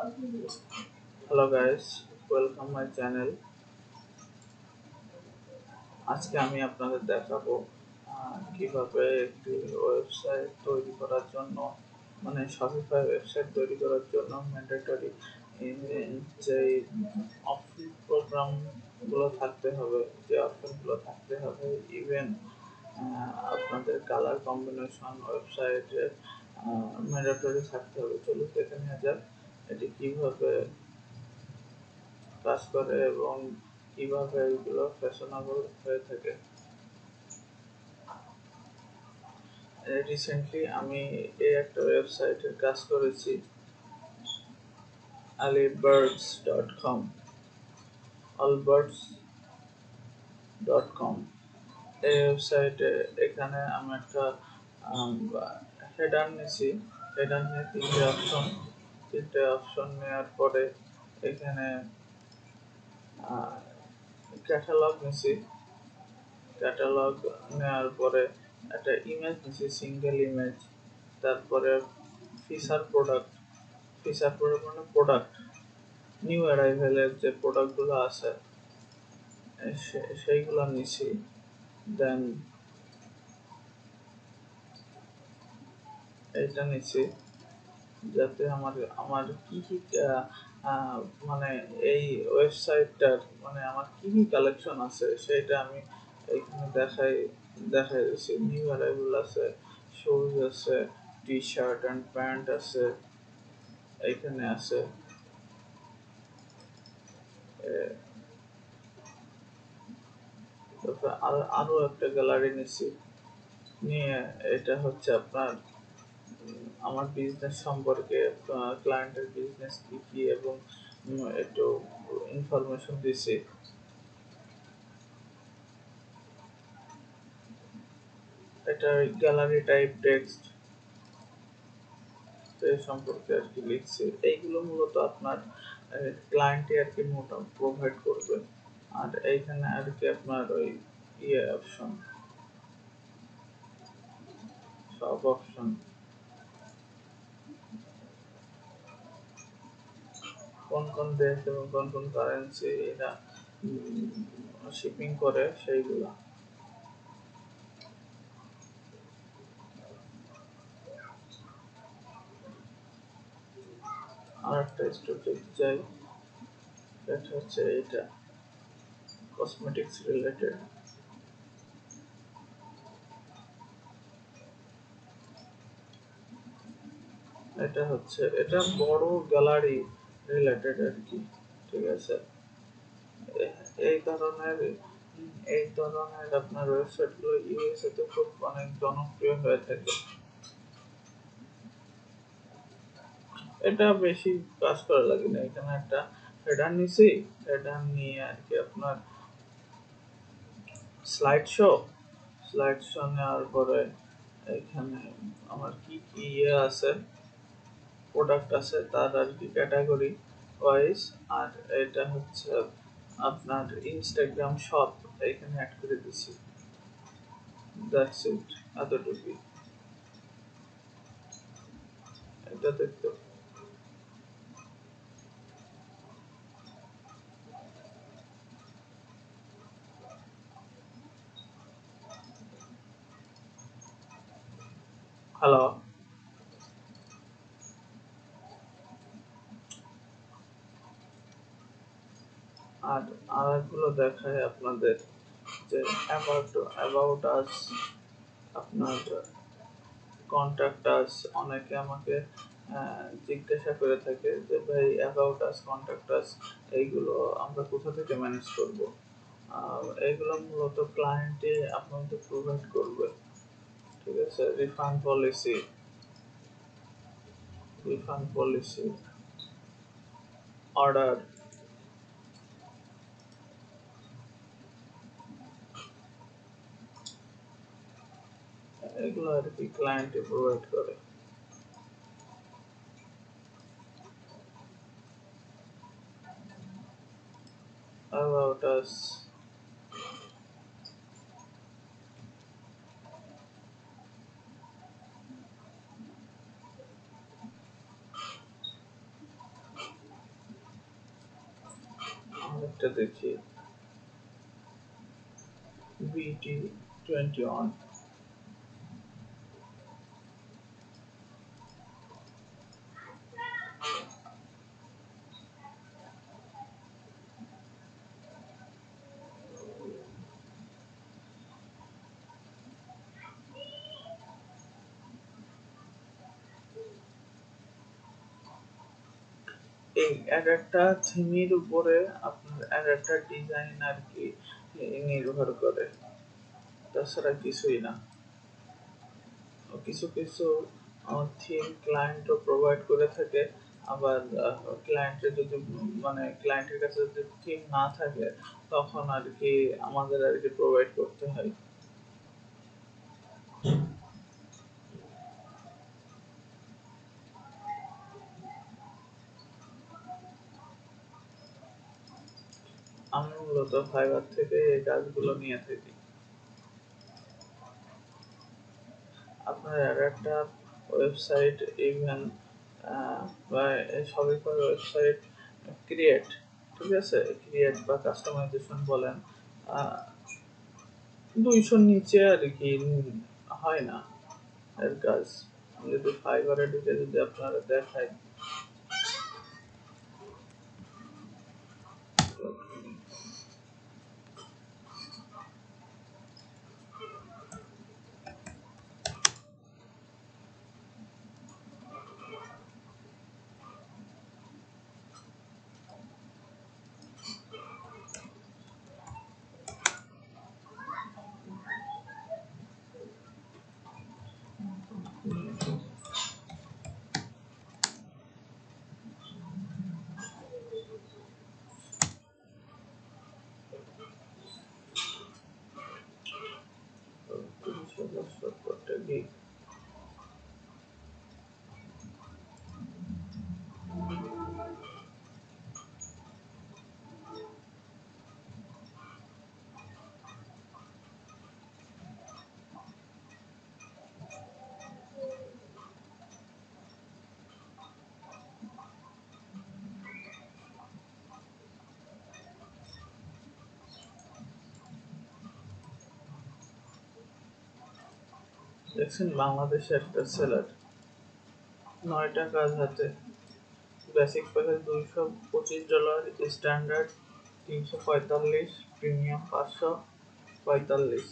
Hello guys, welcome my channel. আজকে আমি আপনাদের দেখাবো কিভাবে একটি ওয়েবসাইট তৈরি করার জন্য মানে শপিফাই ওয়েবসাইট তৈরি করার জন্য ম্যান্ডেটরি যে প্রোগ্রাম গুলো থাকতে হবে, যে অপশন গুলো থাকতে হবে, ইভেন আপনাদের কালার কম্বিনেশন ওয়েবসাইটে ম্যান্ডেটরি থাকতে হবে। চলুন দেখে নেওয়া যাক এটি কিভাবে কাজ করে এবং কিভাবে এগুলো ফ্যাশনেবল হয়ে থাকে। রিসেন্টলি আমি এই একটা ওয়েবসাইটের কাজ করেছি, alibirds.com allbirds.com। এই ওয়েবসাইটে এখানে আমি একটা হেডার নিয়েছি। হেডার নিয়ে তিনটে অপশন নেওয়ার পরে এখানে ক্যাটালগ নিয়েছি। ক্যাটালগ নেওয়ার পরে একটা ইমেজ নিয়েছি, সিঙ্গেল ইমেজ। তারপরে ফিচার প্রোডাক্ট মানে প্রোডাক্ট, নিউ অ্যারাইভেলের যে প্রোডাক্টগুলো আছে সেইগুলো নিয়েছি। দেন এইটা নিয়েছি যাতে আমার কি কি মানে এই ওয়েবসাইটটার মানে আমার কি কি কালেকশন আছে সেটা আমি এইখানে দেখাই দিচ্ছি। নিউ অ্যারাইভেল আছে, শুজ আছে, টি শার্ট অ্যান্ড প্যান্ট আছে, এইখানে আছে। তারপরে আরো একটা গ্যালারি নিচ্ছি, নিয়ে এটা হচ্ছে আপনার আমার বিজনেস সম্পর্কে, ক্লায়েন্টের বিজনেস কি কি এবং একটু ইনফরমেশন দিছি। এটা গ্যালারি টাইপ টেক্সট এই সম্পর্কে আর কি লিখছি। এইগুলো মূলত আপনার ক্লায়েন্টই আর কি প্রোভাইড করবে। আর এইখানে আর কি আপনার ওই অপশন, সব অপশন, কোন কোন দেশ এবং কোন কোন কারেন্সি এটা শিপিং করে সেইগুলা। আর একটা স্টোর দেখতে চাই, এটা হচ্ছে এটা কসমেটিক্স রিলেটেড। এটা বড় গ্যালারি রিলেটেড আর কি, ঠিক আছে। এই ধরনের আপনার ওয়েবসাইট গুলো ইউএসএ তে খুব অনেক জনপ্রিয় হয়ে থাকে। এটা বেশি কাজ করা লাগে না। এখানে একটা হেডার নিছি, হেডার নিয়ে আর কি আপনার স্লাইড শো নেওয়ার পরে এখানে আমার কি কি আছে, প্রোডাক্ট আছে তার আর কি ক্যাটাগরি ওয়াইজ। আর এটা হচ্ছে আপনার ইনস্টাগ্রাম শপ এখানে অ্যাড করে দিছি। দ্যাটস ইট, এতটুকুই। এটা দেখতে হ্যালো। আর আরেকগুলো দেখায় আপনাদের, যে অ্যাবাউট আস, আপনার কন্ট্যাক্ট আস। অনেকে আমাকে জিজ্ঞাসা করে থাকে যে ভাই অ্যাবাউট আস, কন্ট্যাক্ট আস এইগুলো আমরা কোথা থেকে ম্যানেজ করব। এইগুলো মূলত ক্লায়েন্টে আপনাদের প্রোভাইড করবে, ঠিক আছে। রিফান্ড পলিসি, অর্ডার, এগুলো আর কি ক্লায়েন্টে প্রোভাইড করে। অ্যাবাউট আস, একটা দেখি, BT21। এই একটা থিমের উপরে আপনার একটা ডিজাইন আর কি নির্ভর করে, তাছাড়া কিছুই না। কিছু কিছু থিম ক্লায়েন্টও প্রোভাইড করে থাকে, আবার ক্লায়েন্টের যদি মানে ক্লায়েন্টের কাছে যদি থিম না থাকে তখন আর কি আমাদের আর কি প্রোভাইড করতে হয়। আমি মূলত ফাইবার থেকে এই কাজগুলো নিয়ে থাকি। আপনার আর একটা ওয়েবসাইট ইভেন বা শপিফাই ওয়েবসাইট ক্রিয়েট, ঠিক আছে, ক্রিয়েট বা কাস্টমাইজেশন বলেন, 200 নিচে আর কি হয় না এর কাজ। আমি যদি ফাইবারে ঢুকে যদি আপনারা দেখাই, দেখছেন বাংলাদেশে একটা সেলার 9টা কাজ হাতে, বেসিক প্যাকেজ $225, স্ট্যান্ডার্ড 345, প্রিমিয়াম 545।